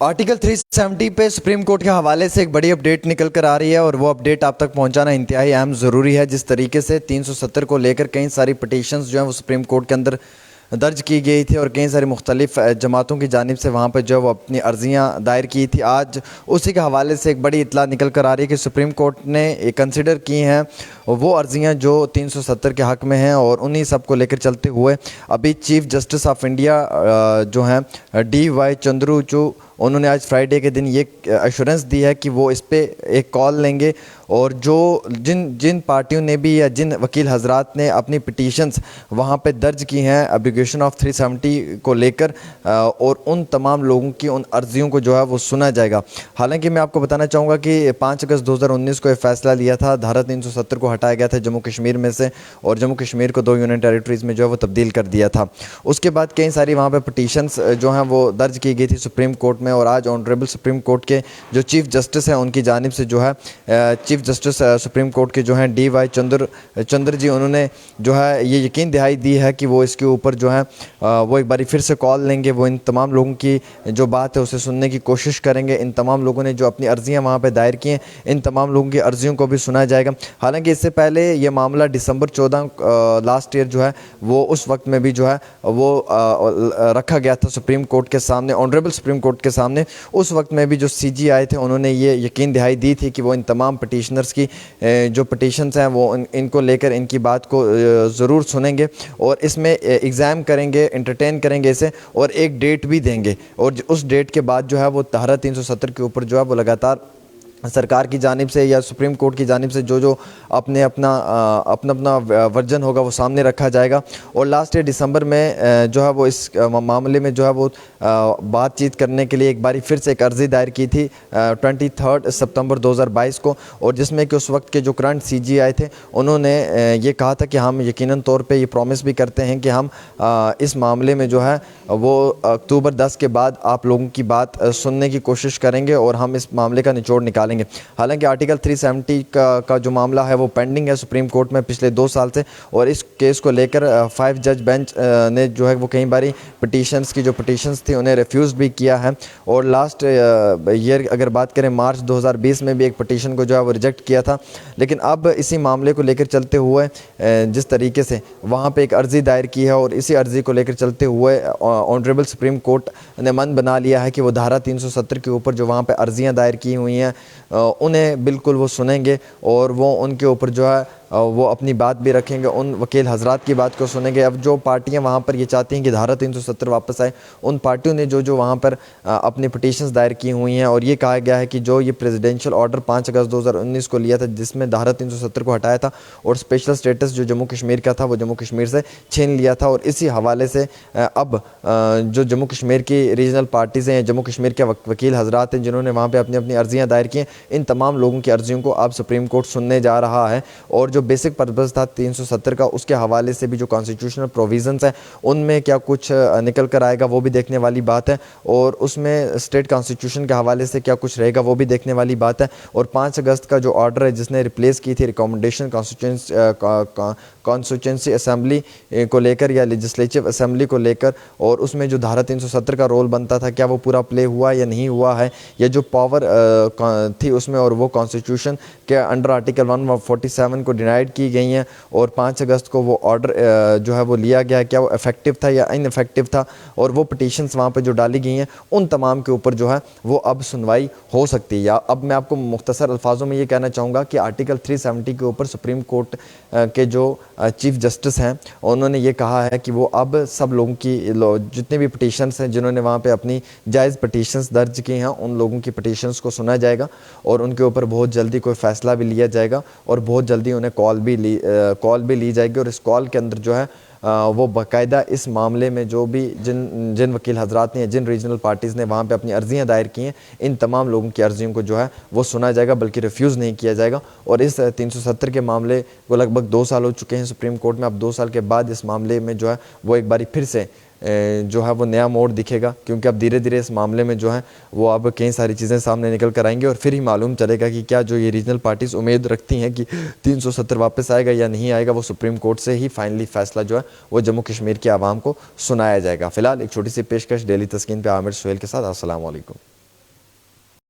Article 370 पे supreme court के हवाले से एक बड़ी अपडेट निकल कर आ रही है और वो अपडेट आप तक पहुंचाना इंतहाई अहम ज़रूरी है। जिस तरीके से 370 को लेकर कई सारी पटिशन्स जो हैं वो सुप्रीम कोर्ट के अंदर दर्ज की गई थी और कई सारी मुख्तलिफ जमातों की जानिब से वहाँ पर जो वो अपनी अर्जियाँ दायर की थी। आज उसी के हवाले से एक बड़ी इतला निकल कर आ रही है कि सुप्रीम कोर्ट ने कंसिडर की हैं वो अर्जियाँ जो 370 के हक़ में हैं और उन्हीं सब को लेकर चलते हुए अभी चीफ़ जस्टिस ऑफ इंडिया जो हैं DY चंद्रूचूड़, उन्होंने आज फ्राइडे के दिन ये एश्योरेंस दी है कि वो इस पर एक कॉल लेंगे और जो जिन पार्टियों ने भी या जिन वकील हजरात ने अपनी पिटीशंस वहाँ पे दर्ज की हैं एब्रोगेशन ऑफ 370 को लेकर और उन तमाम लोगों की उन अर्जियों को जो है वो सुना जाएगा। हालांकि मैं आपको बताना चाहूँगा कि 5 अगस्त 2019 को ये फैसला लिया था, धारा 370 को हटाया गया था जम्मू कश्मीर में से और जम्मू कश्मीर को 2 यूनियन टेरिटरीज़ में जो है वो तब्दील कर दिया था। उसके बाद कई सारी वहाँ पर पिटीशंस जो हैं वो दर्ज की गई थी सुप्रीम कोर्ट में और आज ऑनरेबल सुप्रीम कोर्ट के जो चीफ़ जस्टिस हैं उनकी जानिब से जो है चीफ़ जस्टिस सुप्रीम कोर्ट के जो हैं DY चंद्र जी, उन्होंने जो है ये यकीन दहाई दी है कि वो इसके ऊपर जो है वो एक बारी फिर से कॉल लेंगे। वो इन तमाम लोगों की जो बात है उसे सुनने की कोशिश करेंगे। इन तमाम लोगों ने जो अपनी अर्जियाँ वहाँ पे दायर की हैं, इन तमाम लोगों की अर्जियों को भी सुना जाएगा। हालांकि इससे पहले ये मामला दिसंबर 14 लास्ट ईयर जो है वो उस वक्त में भी जो है वो रखा गया था सुप्रीम कोर्ट के सामने, ऑनरेबल सुप्रीम कोर्ट के सामने। उस वक्त में भी जो CG आए थे उन्होंने ये यकीन दहाई दी थी कि वो इन तमाम पटिशनर्स की जो पटिशन्स हैं वो इनको लेकर इनकी बात को ज़रूर सुनेंगे और इसमें एग्ज़ाम करेंगे, एंटरटेन करेंगे इसे और एक डेट भी देंगे और उस डेट के बाद जो है वो धारा 370 के ऊपर जो है वो लगातार सरकार की जानिब से या सुप्रीम कोर्ट की जानिब से जो अपना वर्जन होगा वो सामने रखा जाएगा। और लास्ट ईयर दिसंबर में जो है वो इस मामले में जो है वो बातचीत करने के लिए एक बारी फिर से एक अर्ज़ी दायर की थी 23 सितंबर 2022 को और जिसमें कि उस वक्त के जो करंट CG आए थे उन्होंने ये कहा था कि हम यकीनन तौर पे ये प्रॉमिस भी करते हैं कि हम इस मामले में जो है वो अक्टूबर 10 के बाद आप लोगों की बात सुनने की कोशिश करेंगे और हम इस मामले का निचोड़ निकालेंगे। हालांकि आर्टिकल 370 का जो मामला है वो पेंडिंग है सुप्रीम कोर्ट में पिछले 2 साल से और इस केस को लेकर 5 जज बेंच ने जो है वो कई बारी पिटीशंस की जो पिटीशंस थी उन्हें रिफ्यूज़ भी किया है और लास्ट ईयर अगर बात करें मार्च 2020 में भी एक पिटीशन को जो है वो रिजेक्ट किया था। लेकिन अब इसी मामले को लेकर चलते हुए जिस तरीके से वहाँ पर एक अर्ज़ी दायर की है और इसी अर्ज़ी को लेकर चलते हुए ऑनरेबल सुप्रीम कोर्ट ने मन बना लिया है कि वो धारा 370 के ऊपर जो वहाँ पर अर्ज़ियाँ दायर की हुई हैं उन्हें बिल्कुल वो सुनेंगे और वो उनके ऊपर जो है वो अपनी बात भी रखेंगे, उन वकील हजरात की बात को सुनेंगे। अब जो पार्टियां वहाँ पर ये चाहती हैं कि धारा 370 वापस आए, उन पार्टियों ने जो वहाँ पर अपनी पिटीशंस दायर की हुई हैं और ये कहा गया है कि जो ये प्रेसिडेंशियल ऑर्डर 5 अगस्त 2019 को लिया था जिसमें धारा 370 को हटाया था और स्पेशल स्टेटस जो जम्मू कश्मीर का था वो जम्मू कश्मीर से छीन लिया था और इसी हवाले से अब जो जम्मू कश्मीर की रीजनल पार्टीज़ हैं, जम्मू कश्मीर के वकील हजरात हैं जिन्होंने वहाँ पर अपनी अपनी अर्जियाँ दायर की हैं, इन तमाम लोगों की अर्जियों को अब सुप्रीम कोर्ट सुनने जा रहा है। और जो बेसिक पर्पस था 370 का उसके हवाले से भी जो कॉन्स्टिट्यूशनल प्रोविजंस हैं उनमें क्या कुछ निकल कर आएगा वो भी देखने वाली बात है और उसमें स्टेट कॉन्स्टिट्यूशन के हवाले से क्या कुछ रहेगा वो भी देखने वाली बात है। और 5 अगस्त का जो ऑर्डर है जिसने रिप्लेस की थी रिकमेंडेशन कॉन्स्टिट्यूंसी असेंबली को लेकर या लेजिस्लेटिव असेंबली को लेकर और उसमें जो धारा 370 का रोल बनता था क्या वो पूरा प्ले हुआ या नहीं हुआ है, या जो पावर थी उसमें और वो कॉन्स्टिट्यूशन के अंडर आर्टिकल 147 को डिनाइड की गई हैं और 5 अगस्त को वो ऑर्डर जो है वो लिया गया, क्या वो इफ़ेक्टिव था या इनइफेक्टिव था और वो पिटीशंस वहाँ पे जो डाली गई हैं उन तमाम के ऊपर जो है वो अब सुनवाई हो सकती है। या अब मैं आपको मुख्तसर अल्फाजों में ये कहना चाहूँगा कि आर्टिकल 370 के ऊपर सुप्रीम कोर्ट के जो चीफ़ जस्टिस हैं उन्होंने ये कहा है कि वो अब सब लोगों की जितने भी पिटीशंस हैं जिन्होंने वहाँ पे अपनी जायज़ पिटीशंस दर्ज की हैं उन लोगों की पिटीशंस को सुना जाएगा और उनके ऊपर बहुत जल्दी कोई फ़ैसला भी लिया जाएगा और बहुत जल्दी उन्हें कॉल भी ली जाएगी। और इस कॉल के अंदर जो है वो बाकायदा इस मामले में जो भी जिन वकील हजरात ने जिन रीजनल पार्टीज़ ने वहाँ पे अपनी अर्जियाँ दायर की हैं इन तमाम लोगों की अर्जियों को जो है वो सुना जाएगा, बल्कि रिफ्यूज़ नहीं किया जाएगा। और इस 370 के मामले को लगभग 2 साल हो चुके हैं सुप्रीम कोर्ट में। अब 2 साल के बाद इस मामले में जो है वो एक बारी फिर से जो है वो नया मोड़ दिखेगा, क्योंकि अब धीरे धीरे इस मामले में जो है वो अब कई सारी चीज़ें सामने निकल कर आएंगी और फिर ही मालूम चलेगा कि क्या जो ये रीजनल पार्टीज़ उम्मीद रखती हैं कि 370 वापस आएगा या नहीं आएगा, वो सुप्रीम कोर्ट से ही फाइनली फैसला जो है वो जम्मू कश्मीर की आवाम को सुनाया जाएगा। फिलहाल एक छोटी सी पेशकश डेली तस्कीन पे आमिर सुहेल के साथ। अस्सलाम वालेकुम।